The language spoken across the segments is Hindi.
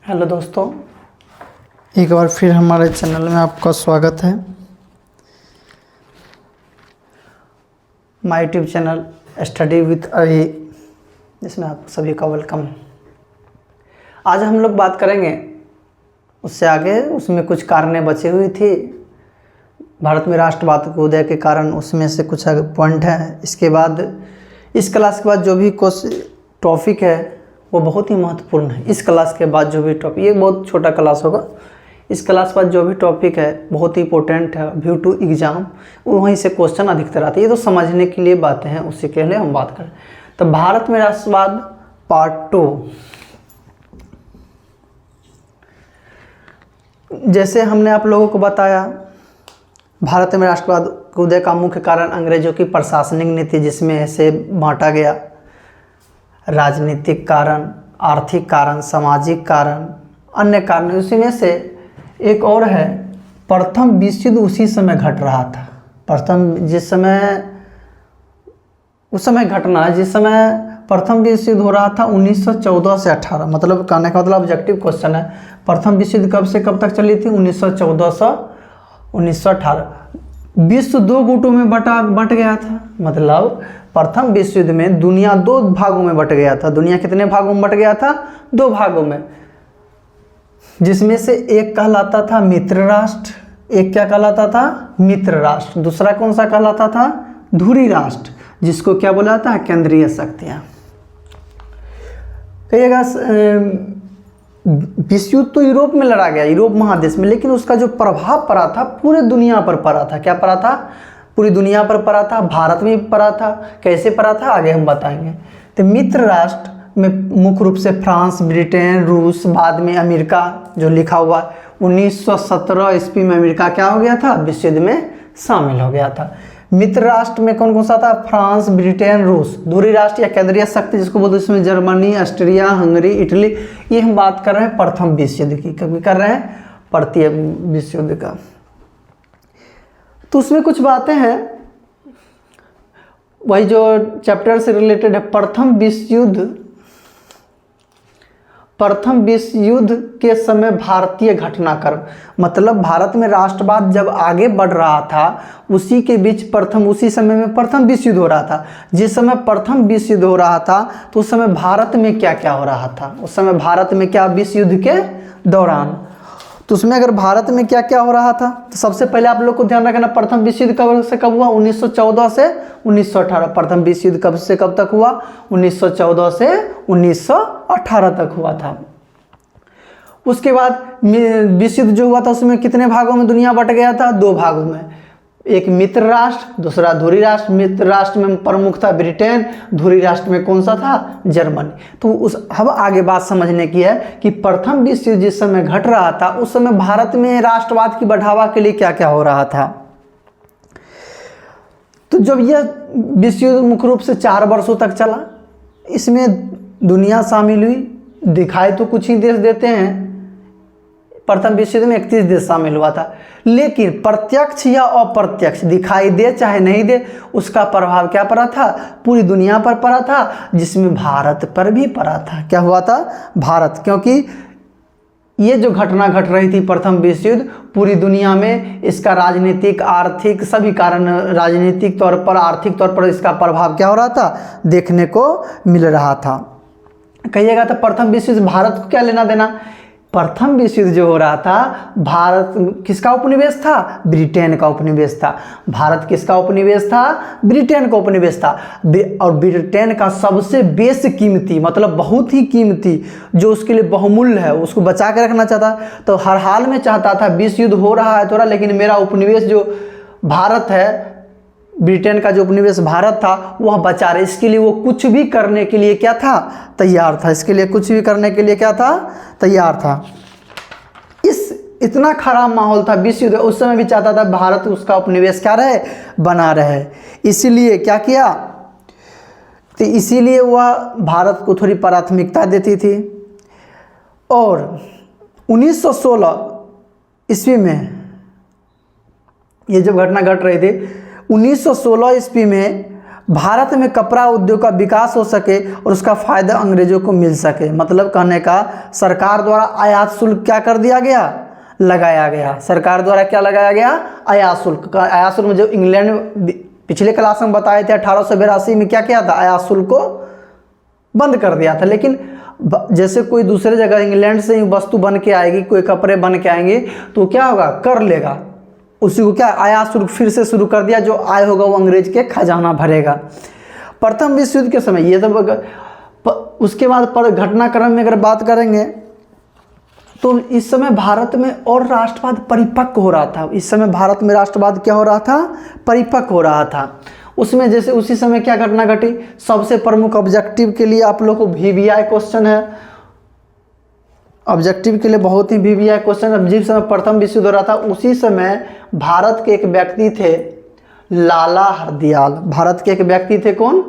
हेलो दोस्तों, एक बार फिर हमारे चैनल में आपका स्वागत है। My YouTube channel study with अभी, जिसमें आप सभी का वेलकम। आज हम लोग बात करेंगे उससे आगे, उसमें कुछ कारणें बची हुई थी भारत में राष्ट्रवाद के उदय के कारण, उसमें से कुछ पॉइंट हैं। इसके बाद इस क्लास के बाद जो भी टॉपिक है वो बहुत ही महत्वपूर्ण है। इस क्लास के बाद जो भी टॉपिक, ये बहुत छोटा क्लास होगा, इस क्लास के बाद जो भी टॉपिक है बहुत ही इंपॉर्टेंट है व्यू टू एग्ज़ाम, वहीं से क्वेश्चन अधिकतर आते हैं। ये तो समझने के लिए बातें हैं, उसी के लिए हम बात करें। तो भारत में राष्ट्रवाद पार्ट 2, जैसे हमने आप लोगों को बताया, भारत में राष्ट्रवाद के उदय का मुख्य कारण अंग्रेजों की प्रशासनिक नीति, जिसमें ऐसे बांटा गया राजनीतिक कारण, आर्थिक कारण, सामाजिक कारण, अन्य कारण। उसी में से एक और है, प्रथम विश्व युद्ध उसी समय घट रहा था। उस समय घटना है जिस समय प्रथम विश्व युद्ध हो रहा था 1914 से 18। मतलब कहने का मतलब ऑब्जेक्टिव क्वेश्चन है, प्रथम विश्व युद्ध कब से कब तक चली थी? 1914 से 1918। विश्व दो गुटों में बट गया था। मतलब प्रथम विश्व युद्ध में दुनिया दो भागों में बट गया था। दुनिया कितने भागों में बट गया था? दो भागों में, जिसमें से एक कहलाता था मित्र राष्ट्र, एक क्या कहलाता था? मित्र राष्ट्र। दूसरा कौन सा कहलाता था? धुरी राष्ट्र, जिसको क्या बोला था? केंद्रीय शक्तियां। कहिएगा विश्व युद्ध तो यूरोप में लड़ा गया, यूरोप महादेश में, लेकिन उसका जो प्रभाव पड़ा था पूरे दुनिया पर पड़ा था। क्या पड़ा था? पूरी दुनिया पर पड़ा था, भारत में भी पड़ा था। कैसे पड़ा था आगे हम बताएंगे। तो मित्र राष्ट्र में मुख्य रूप से फ्रांस, ब्रिटेन, रूस, बाद में अमेरिका जो लिखा हुआ 1917 ईस्वी में अमेरिका क्या हो गया था? विश्व युद्ध में शामिल हो गया था। मित्र राष्ट्र में कौन कौन सा था? फ्रांस, ब्रिटेन, रूस। धुरी राष्ट्र या केंद्रीय शक्ति जिसको बोलते हैं, इसमें जर्मनी, ऑस्ट्रिया, हंगरी, इटली। ये हम बात कर रहे हैं प्रथम विश्व युद्ध की, कभी कर रहे हैं प्रथम विश्व युद्ध का। तो उसमें कुछ बातें हैं, वही जो चैप्टर से रिलेटेड है। प्रथम विश्व युद्ध के समय भारतीय घटनाक्रम, मतलब भारत में राष्ट्रवाद जब आगे बढ़ रहा था उसी के बीच उसी समय में प्रथम विश्व युद्ध हो रहा था। जिस समय प्रथम विश्व युद्ध हो रहा था तो उस समय भारत में क्या क्या हो रहा था? उस समय भारत में क्या विश्व युद्ध के दौरान, तो उसमें अगर भारत में क्या क्या हो रहा था तो सबसे पहले आप लोग को ध्यान रखना, प्रथम विश्व युद्ध कब से कब हुआ? 1914 से 1918। प्रथम विश्व युद्ध कब से कब तक हुआ? 1914 से 1918 तक हुआ था। उसके बाद विश्व युद्ध जो हुआ था उसमें कितने भागों में दुनिया बट गया था? दो भागों में, एक मित्र राष्ट्र, दूसरा धुरी राष्ट्र। मित्र राष्ट्र में प्रमुख था ब्रिटेन, धुरी राष्ट्र में कौन सा था? जर्मनी। तो अब आगे बात समझने की है कि प्रथम विश्व युद्ध जिस समय घट रहा था उस समय भारत में राष्ट्रवाद की बढ़ावा के लिए क्या क्या हो रहा था। तो जब यह विश्व युद्ध मुख्य रूप से 4 वर्षों तक चला, इसमें दुनिया शामिल हुई। दिखाई तो कुछ ही देश देते हैं, प्रथम विश्व युद्ध में 31 देश शामिल हुआ था, लेकिन प्रत्यक्ष या अप्रत्यक्ष, दिखाई दे चाहे नहीं दे, उसका प्रभाव क्या पड़ा था? पूरी दुनिया पर पड़ा था, जिसमें भारत पर भी पड़ा था। क्या हुआ था? भारत, क्योंकि ये जो घटना घट रही थी प्रथम विश्व युद्ध, पूरी दुनिया में इसका राजनीतिक, आर्थिक, सभी कारण, राजनीतिक तौर पर, आर्थिक तौर पर इसका प्रभाव क्या हो रहा था? देखने को मिल रहा था। कहिएगा तो प्रथम विश्व युद्ध भारत को क्या लेना देना? प्रथम विश्व युद्ध जो हो रहा था, भारत किसका उपनिवेश था? ब्रिटेन का उपनिवेश था। भारत किसका उपनिवेश था? ब्रिटेन का उपनिवेश था। और ब्रिटेन का सबसे बेस कीमती, मतलब बहुत ही कीमती, जो उसके लिए बहुमूल्य है, उसको बचा के रखना चाहता। तो हर हाल में चाहता था विश्व युद्ध हो रहा है थोड़ा, लेकिन मेरा उपनिवेश जो भारत है, ब्रिटेन का जो उपनिवेश भारत था, वह बचा रहे। इसके लिए वो कुछ भी करने के लिए क्या था? तैयार था। इसके लिए कुछ भी करने के लिए क्या था? तैयार था। इतना खराब माहौल था विश्व युद्ध, उस समय भी चाहता था भारत उसका उपनिवेश क्या रहे? बना रहे। इसीलिए क्या किया? तो इसीलिए वह भारत को थोड़ी प्राथमिकता देती थी। और 1916 ईस्वी में ये जब घटना घट रही थी, 1916 ईस्वी में भारत में कपड़ा उद्योग का विकास हो सके और उसका फायदा अंग्रेजों को मिल सके। मतलब कहने का सरकार द्वारा आयात शुल्क क्या कर दिया गया, लगाया गया। सरकार द्वारा क्या लगाया गया, आयात शुल्क। आयात शुल्क में जो इंग्लैंड में पिछले क्लास में बताए थे 1882 में क्या किया था, आयात शुल्क को बंद कर दिया था। लेकिन जैसे कोई दूसरे जगह इंग्लैंड से ही वस्तु बन के आएगी, कोई कपड़े बन के आएंगे तो क्या होगा, कर लेगा, उसी को क्या आयात शुल्क फिर से शुरू कर दिया। जो आय होगा वो अंग्रेज के खजाना भरेगा। प्रथम विश्व युद्ध के समय ये सब। उसके बाद पर घटनाक्रम में अगर बात करेंगे तो इस समय भारत में और राष्ट्रवाद परिपक्व हो रहा था। इस समय भारत में राष्ट्रवाद क्या हो रहा था, परिपक्व हो रहा था। उसमें जैसे उसी समय क्या घटना घटी, सबसे प्रमुख ऑब्जेक्टिव के लिए आप लोग को VBI क्वेश्चन है, ऑब्जेक्टिव के लिए बहुत ही VBI क्वेश्चन है। जिस समय प्रथम विश्व युद्ध हो रहा था उसी समय भारत के एक व्यक्ति थे लाला हरदयाल। भारत के एक व्यक्ति थे कौन,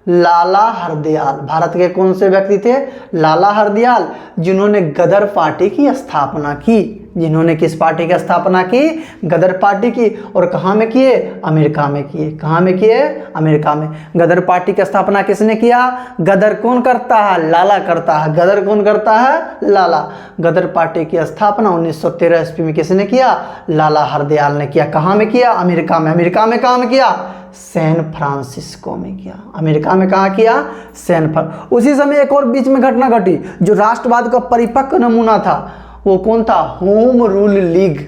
लाला हरदयाल। भारत के कौन से व्यक्ति थे, लाला हरदयाल, जिन्होंने गदर पार्टी की स्थापना की। जिन्होंने किस पार्टी की स्थापना की, गदर पार्टी की। और कहाँ में किए, अमेरिका में किए। कहाँ में किए, अमेरिका में। गदर पार्टी की स्थापना किसने किया, गदर कौन करता है, लाला करता है। गदर कौन करता है, लाला। गदर पार्टी की स्थापना 1913 ईस्वी में किसने किया, लाला हरदयाल ने किया। कहाँ में किया, अमेरिका में। अमेरिका में कहाँ में किया, सैन फ्रांसिस्को में किया। अमेरिका में कहाँ किया, सैन फ्रांसिस्को। उसी समय एक और बीच में घटना घटी जो राष्ट्रवाद का परिपक्व नमूना था, वो कौन था, home rule league.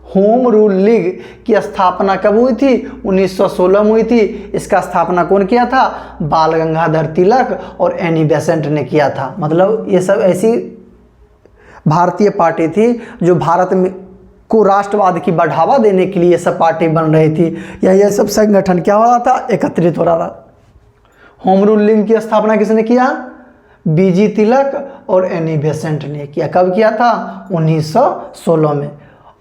Home rule league की स्थापना कब हुई थी, 1916 में हुई थी। इसका स्थापना कौन किया था, बाल गंगाधर तिलक और एनी बेसेंट ने किया था। मतलब ये सब ऐसी भारतीय पार्टी थी जो भारत में को राष्ट्रवाद की बढ़ावा देने के लिए सब पार्टी बन रही थी, या यह सब संगठन क्या हो रहा था, एकत्रित हो रहा था। होम रूल लीग की स्थापना किसने किया, BG तिलक और एनी बेसेंट ने किया। कब किया था, 1916 में।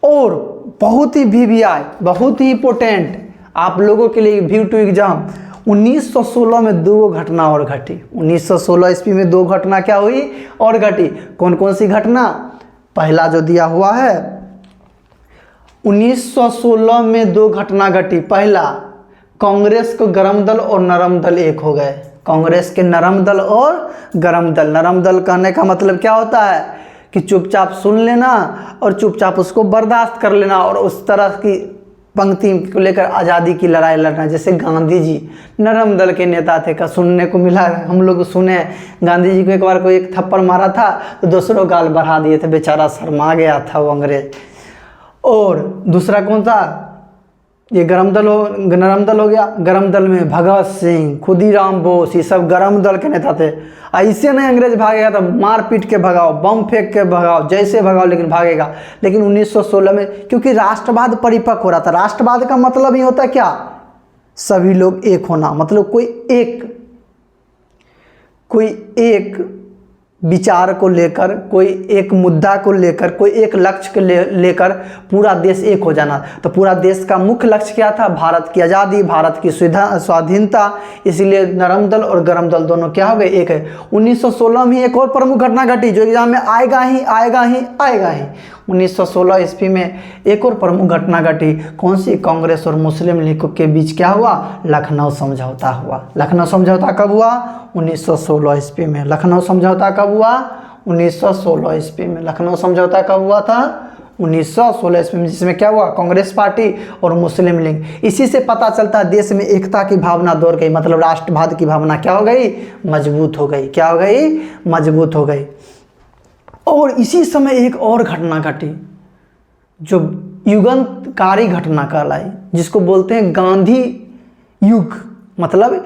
और बहुत ही VBI, बहुत ही इंपॉर्टेंट आप लोगों के लिए व्यू टू एग्जाम, 1916 में दो घटना और घटी। 1916 ईस्वी में दो घटना क्या हुई और घटी। कौन कौन सी घटना, पहला जो दिया हुआ है 1916 में दो घटना घटी। पहला, कांग्रेस को गरम दल और नरम दल एक हो गए। कांग्रेस के नरम दल और गरम दल। नरम दल कहने का मतलब क्या होता है कि चुपचाप सुन लेना और चुपचाप उसको बर्दाश्त कर लेना और उस तरह की पंक्ति को लेकर आज़ादी की लड़ाई लड़ना। जैसे गांधी जी नरम दल के नेता थे। का सुनने को मिला, हम लोग सुने गांधी जी को एक बार कोई एक थप्पड़ मारा था तो दूसरों गाल बढ़ा दिए थे, बेचारा शर्मा गया था वो अंग्रेज। और दूसरा कौन था, ये नरम दल हो गया। गरम दल में भगत सिंह, खुदीराम बोस, ये सब गरम दल के नेता थे। ऐसे नहीं अंग्रेज भागेगा तो मार पीट के भगाओ, बम फेंक के भगाओ, जैसे भगाओ, लेकिन भागेगा। लेकिन 1916 में क्योंकि राष्ट्रवाद परिपक्व हो रहा था। राष्ट्रवाद का मतलब ही होता क्या, सभी लोग एक होना। मतलब कोई एक विचार को लेकर, कोई एक मुद्दा को लेकर, कोई एक लक्ष्य को लेकर पूरा देश एक हो जाना। तो पूरा देश का मुख्य लक्ष्य क्या था, भारत की आज़ादी, भारत की स्वाधीनता। इसलिए नरम दल और गरम दल दोनों क्या हो गए, एक है। 1916 में एक और प्रमुख घटना घटी जो एग्जाम में आएगा ही। 1916 ईस्वी में एक और प्रमुख घटना घटी। कौन सी, कांग्रेस और मुस्लिम लीग के बीच क्या हुआ, लखनऊ समझौता हुआ। लखनऊ समझौता कब हुआ, 1916 ईस्वी में। लखनऊ समझौता कब हुआ, 1916 ईस्वी में। लखनऊ समझौता कब हुआ था, 1916 ईस्वी में, जिसमें क्या हुआ, कांग्रेस पार्टी और मुस्लिम लीग। इसी से पता चलता है देश में एकता की भावना दौड़ गई। मतलब राष्ट्रवाद की भावना क्या हो गई, मजबूत हो गई। क्या हो गई, मजबूत हो गई। और इसी समय एक और घटना घटी जो युगांतकारी घटना कहलाई, जिसको बोलते हैं गांधी युग। मतलब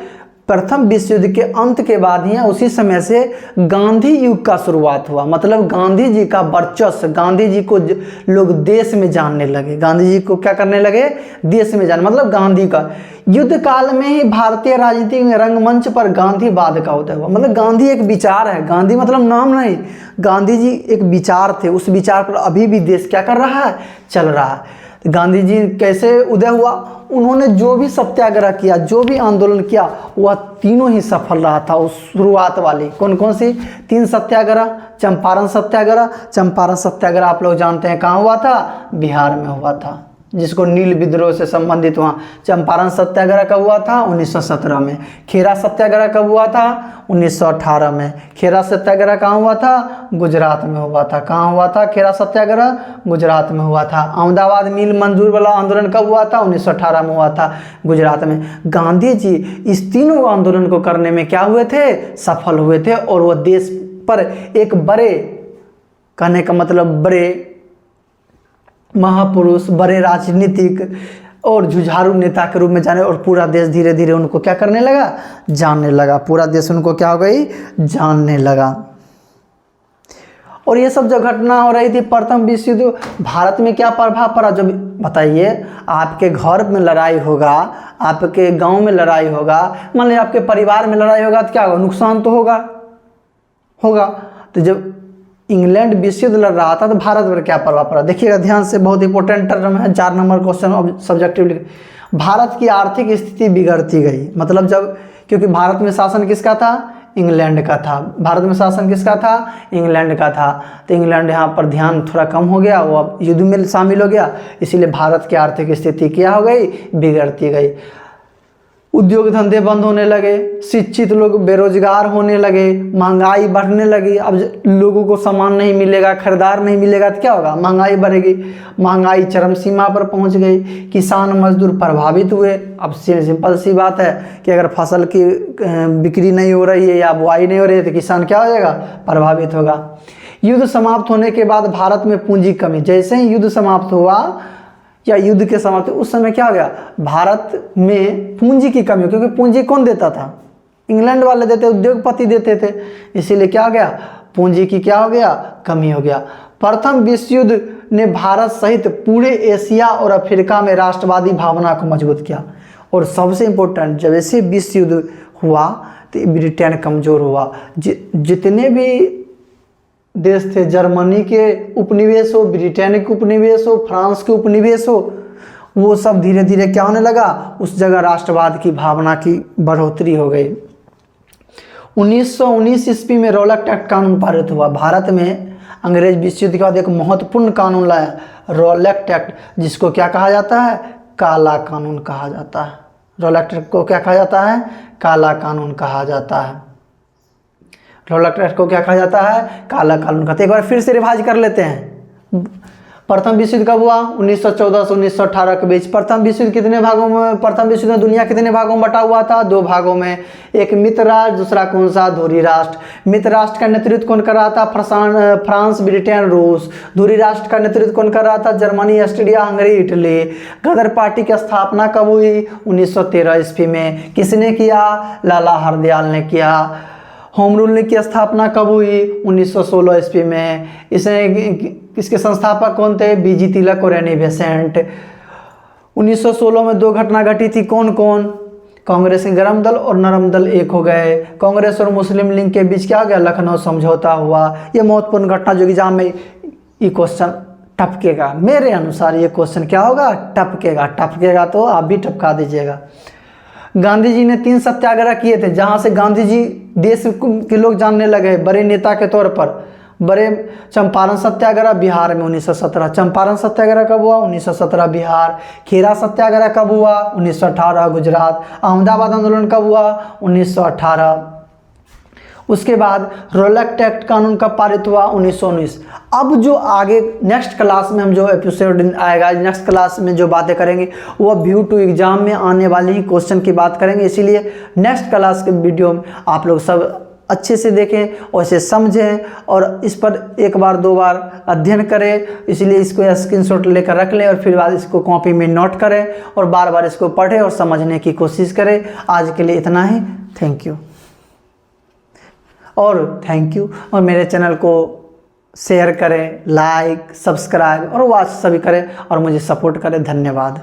प्रथम विश्व युद्ध के अंत के बाद ही उसी समय से गांधी युग का शुरुआत हुआ। मतलब गांधी जी का वर्चस्व, गांधी जी को लोग देश में जानने लगे। गांधी जी को क्या करने लगे, देश में जानने। मतलब गांधी का युद्ध काल में ही भारतीय राजनीति में रंगमंच पर गांधीवाद का उदय हुआ। मतलब गांधी एक विचार है, गांधी मतलब नाम नहीं, गांधी जी एक विचार थे। उस विचार पर अभी भी देश क्या कर रहा है, चल रहा है। तो गांधी जी कैसे उदय हुआ, उन्होंने जो भी सत्याग्रह किया, जो भी आंदोलन किया, वह तीनों ही सफल रहा था। उस शुरुआत वाली कौन कौन सी, 3 सत्याग्रह। चंपारण सत्याग्रह, चंपारण सत्याग्रह आप लोग जानते हैं कहाँ हुआ था, बिहार में हुआ था। जिसको नील विद्रोह से संबंधित हुआ। चंपारण सत्याग्रह कब हुआ था? 1917 में। खेरा सत्याग्रह कब हुआ था? 1918 में। खेरा सत्याग्रह कहाँ हुआ था? गुजरात में हुआ था। कहाँ हुआ था खेरा सत्याग्रह? गुजरात में हुआ था। अहमदाबाद मिल मंजूर वाला आंदोलन कब हुआ था? 1918 में हुआ था, गुजरात में। गांधी जी इस तीनों आंदोलन को करने में क्या हुए थे? सफल हुए थे। और वो देश पर एक बड़े, कहने का मतलब बड़े महापुरुष, बड़े राजनीतिक और जुझारू नेता के रूप में जाने, और पूरा देश धीरे धीरे उनको क्या करने लगा? जानने लगा। पूरा देश उनको क्या हो गई? जानने लगा। और ये सब जो घटना हो रही थी प्रथम विश्व युद्ध, भारत में क्या प्रभाव पड़ा? जब बताइए, आपके घर में लड़ाई होगा, आपके गांव में लड़ाई होगा, मान लीजिए आपके परिवार में लड़ाई होगा, तो क्या होगा? नुकसान तो होगा। तो जब इंग्लैंड विश्व युद्ध लड़ रहा था तो भारत पर क्या प्रभाव पड़ा? देखिएगा ध्यान से, बहुत इंपॉर्टेंट टर्म है, 4 नंबर क्वेश्चन सब्जेक्टिव। भारत की आर्थिक स्थिति बिगड़ती गई। मतलब जब, क्योंकि भारत में शासन किसका था? इंग्लैंड का था। भारत में शासन किसका था? इंग्लैंड का था। तो इंग्लैंड यहाँ पर ध्यान थोड़ा कम हो गया, वो अब युद्ध में शामिल हो गया, इसीलिए भारत की आर्थिक स्थिति क्या हो गई? बिगड़ती गई। उद्योग धंधे बंद होने लगे, शिक्षित लोग बेरोजगार होने लगे, महंगाई बढ़ने लगी। अब लोगों को सामान नहीं मिलेगा, खरीदार नहीं मिलेगा, तो क्या होगा? महंगाई बढ़ेगी। महंगाई चरम सीमा पर पहुंच गई। किसान मजदूर प्रभावित हुए। अब सिंपल सी बात है कि अगर फसल की बिक्री नहीं हो रही है या बुआई नहीं हो रही है तो किसान क्या हो जाएगा? प्रभावित होगा। युद्ध समाप्त होने के बाद भारत में पूंजी कमी। जैसे ही युद्ध समाप्त हुआ या युद्ध के समाप्ति, उस समय क्या हो गया? भारत में पूंजी की कमी, क्योंकि पूंजी कौन देता था? इंग्लैंड वाले देते, उद्योगपति देते थे, इसीलिए क्या हो गया? पूंजी की क्या हो गया? कमी हो गया। प्रथम विश्व युद्ध ने भारत सहित पूरे एशिया और अफ्रीका में राष्ट्रवादी भावना को मजबूत किया। और सबसे इंपॉर्टेंट, जब ऐसे विश्व युद्ध हुआ तो ब्रिटेन कमजोर हुआ। जितने भी देश थे, जर्मनी के उपनिवेश हो, ब्रिटेन के उपनिवेश हो, फ्रांस के उपनिवेश हो, वो सब धीरे धीरे क्या होने लगा? उस जगह राष्ट्रवाद की भावना की बढ़ोतरी हो गई। 1919 ईस्वी में रौलट एक्ट कानून पारित हुआ। भारत में अंग्रेज विश्व युद्ध के बाद एक महत्वपूर्ण कानून लाया, रौलट एक्ट, जिसको क्या कहा जाता है? काला कानून कहा जाता है। रौलट एक्ट को क्या कहा जाता है? काला कानून कहा जाता है। रौलट एक्ट को क्या कहा जाता है? काला कानून कहते हैं। एक बार फिर से रिवाइज कर लेते हैं। प्रथम विश्व युद्ध कब हुआ? 1914 से 1918 के बीच। प्रथम विश्व युद्ध कितने भागों में? प्रथम विश्व युद्ध में दुनिया कितने भागों में बटा हुआ था? 2 भागों में। एक मित्र राष्ट्र, दूसरा कौन सा? धुरी राष्ट्र। मित्र राष्ट्र का नेतृत्व कौन कर रहा था? फ्रांस, ब्रिटेन, रूस। धुरी राष्ट्र का नेतृत्व कौन कर रहा था? Germany, Austria, Hungary, Italy. Ghadar party की स्थापना कब हुई? 1913 ईस्वी में। किसने किया? लाला हरदयाल ने किया। होम रूल की स्थापना कब हुई? 1916 ईस्वी में। इसके संस्थापक कौन थे? बीजी तिलक और एनी बेसेंट। 1916 में 2 घटना घटी थी। कौन कौन? कांग्रेस के गरम दल और नरम दल एक हो गए। कांग्रेस और मुस्लिम लीग के बीच क्या हो गया? लखनऊ समझौता हुआ। ये महत्वपूर्ण घटना जो एग्जाम में ये क्वेश्चन टपकेगा। मेरे अनुसार ये क्वेश्चन क्या होगा? टपकेगा तो आप भी टपका दीजिएगा। गांधी जी ने 3 सत्याग्रह किए थे, जहां से गांधी जी देश के लोग जानने लगे बड़े नेता के तौर पर। बड़े चंपारण सत्याग्रह बिहार में 1917। चंपारण सत्याग्रह कब हुआ? 1917 बिहार। खेरा सत्याग्रह कब हुआ? 1918 गुजरात। अहमदाबाद आंदोलन कब हुआ? 1918। उसके बाद रौलट एक्ट कानून कब पारित हुआ? 1919। अब जो आगे नेक्स्ट क्लास में हम जो एपिसोड आएगा, नेक्स्ट क्लास में जो बातें करेंगे वो व्यू टू एग्जाम में आने वाले ही क्वेश्चन की बात करेंगे। इसीलिए नेक्स्ट क्लास के वीडियो में आप लोग सब अच्छे से देखें और इसे समझें और इस पर 1 बार 2 बार अध्ययन करें। इसलिए इसको स्क्रीनशॉट लेकर रख लें और फिर बाद इसको कॉपी में नोट करें और बार बार इसको पढ़ें और समझने की कोशिश करें। आज के लिए इतना ही। थैंक यू और मेरे चैनल को शेयर करें, लाइक, सब्सक्राइब और वॉच सभी करें और मुझे सपोर्ट करें। धन्यवाद।